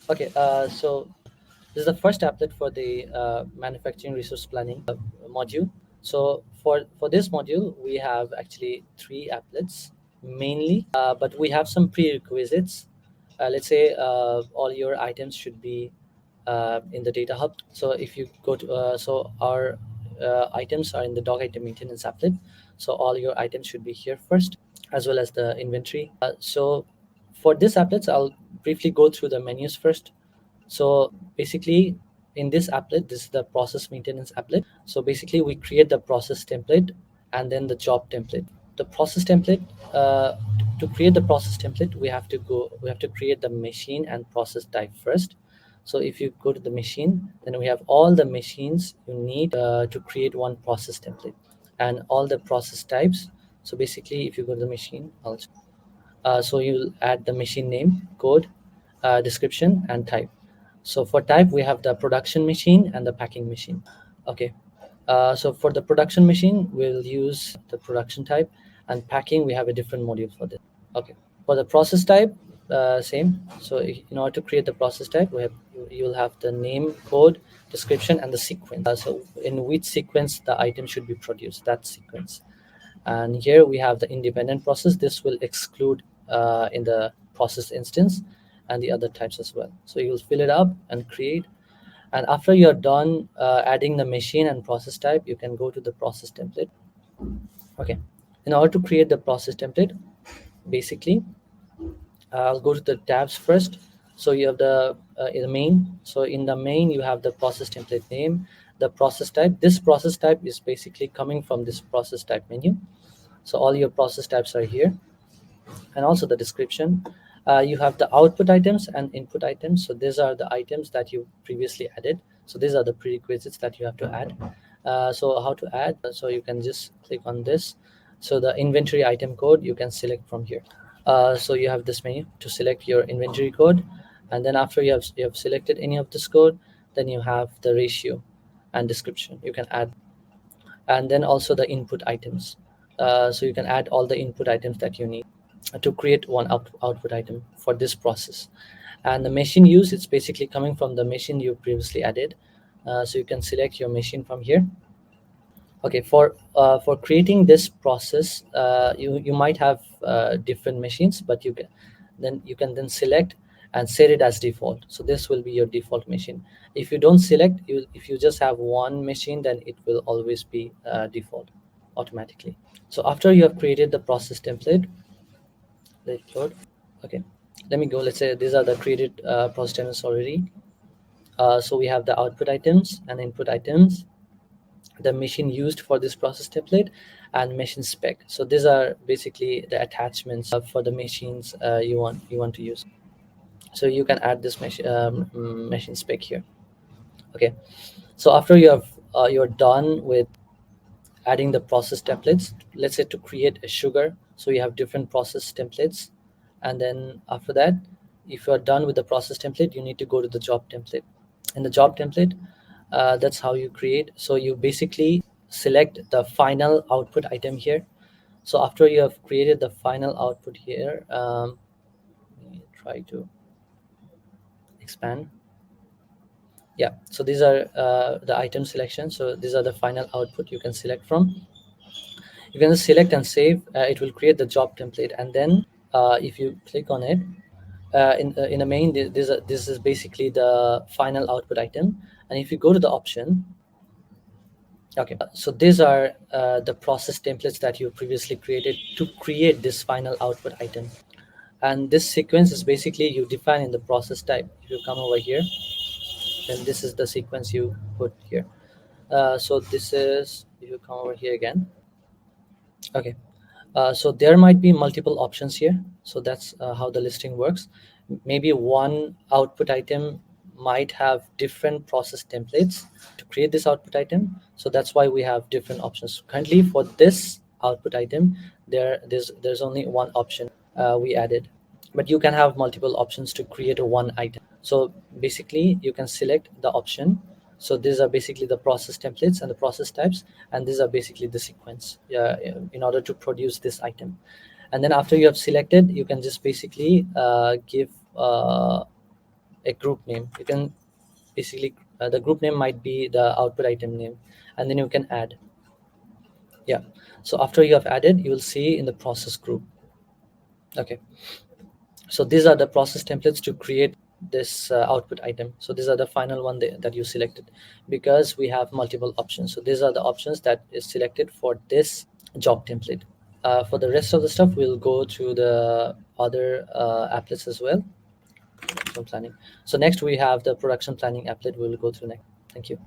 Okay, so this is the first applet for the manufacturing resource planning module. So for this module, we have actually three applets mainly, but we have some prerequisites. Let's say all your items should be in the data hub. So if you go to so our items are in the dog item maintenance applet. So all your items should be here first, as well as the inventory. So for this applets, I'll briefly go through the menus first. So basically, in this applet, this is the process maintenance applet. So basically, we create the process template and then the job template. The process template, to create the process template, we have to create the machine and process type first. So if you go to the machine, then we have all the machines you need to create one process template and all the process types. So basically, if you go to the machine, so you'll add the machine name, code, description, and type. So for type, we have the production machine and the packing machine. Okay. So for the production machine, we'll use the production type, and packing, we have a different module for this. Okay. For the process type, same. So in order to create the process type, you'll have the name, code, description, and the sequence. So in which sequence the item should be produced, that sequence. And here we have the independent process. This will exclude in the process instance and the other types as well. So you'll fill it up and create. And after you're done adding the machine and process type, you can go to the process template. Okay. In order to create the process template, basically, I'll go to the tabs first. So you have the in the main. So in the main, you have the process template name, the process type. This process type is basically coming from this process type menu. So all your process types are here, and also the description. You have the output items and input items. So these are the items that you previously added. So these are the prerequisites that you have to add. So how to add? So you can just click on this. So the inventory item code you can select from here. So you have this menu to select your inventory code, and then after you have selected any of this code, then you have the ratio and description. You can add, and then also the input items. So you can add all the input items that you need to create one output item for this process. And the machine use, it's basically coming from the machine you previously added. So you can select your machine from here. Okay, for creating this process, you might have different machines, but you can then select and set it as default. So this will be your default machine. If you don't select, if you just have one machine, then it will always be default automatically. So after you have created the process template, let it load. Okay, let me go. Let's say these are the created process templates already. So we have the output items and input items, the machine used for this process template, and machine spec. So these are basically the attachments for the machines you want to use. So you can add this machine spec here. Okay. So after you're done with adding the process templates, let's say to create a sugar, so you have different process templates. And then after that, if you're done with the process template, you need to go to the job template. In the job template, that's how you create. So you basically select the final output item here. So after you have created the final output here, let me try to expand. Yeah, so these are the item selection. So these are the final output you can select from. You can just select and save. It will create the job template, and then if you click on it, in the main, this is basically the final output item. And if you go to the option, okay, so these are the process templates that you previously created to create this final output item. And this sequence is basically you define in the process type. If you come over here, then this is the sequence you put here. So this is, if you come over here again, okay. So there might be multiple options here. So that's how the listing works. Maybe one output item might have different process templates to create this output item. So that's why we have different options. Currently for this output item, there's only one option we added. But you can have multiple options to create a one item. So basically you can select the option. So these are basically the process templates and the process types, and these are basically the sequence in order to produce this item. And then after you have selected, you can just basically give a group name. You can basically the group name might be the output item name, and then you can add. Yeah. So after you have added, you will see in the process group. Okay. So these are the process templates to create this output item. So these are the final one that you selected, because we have multiple options. So these are the options that is selected for this job template. For the rest of the stuff, we'll go to the other applets as well. Production planning. So next we have the production planning applet. We'll go through next. Thank you.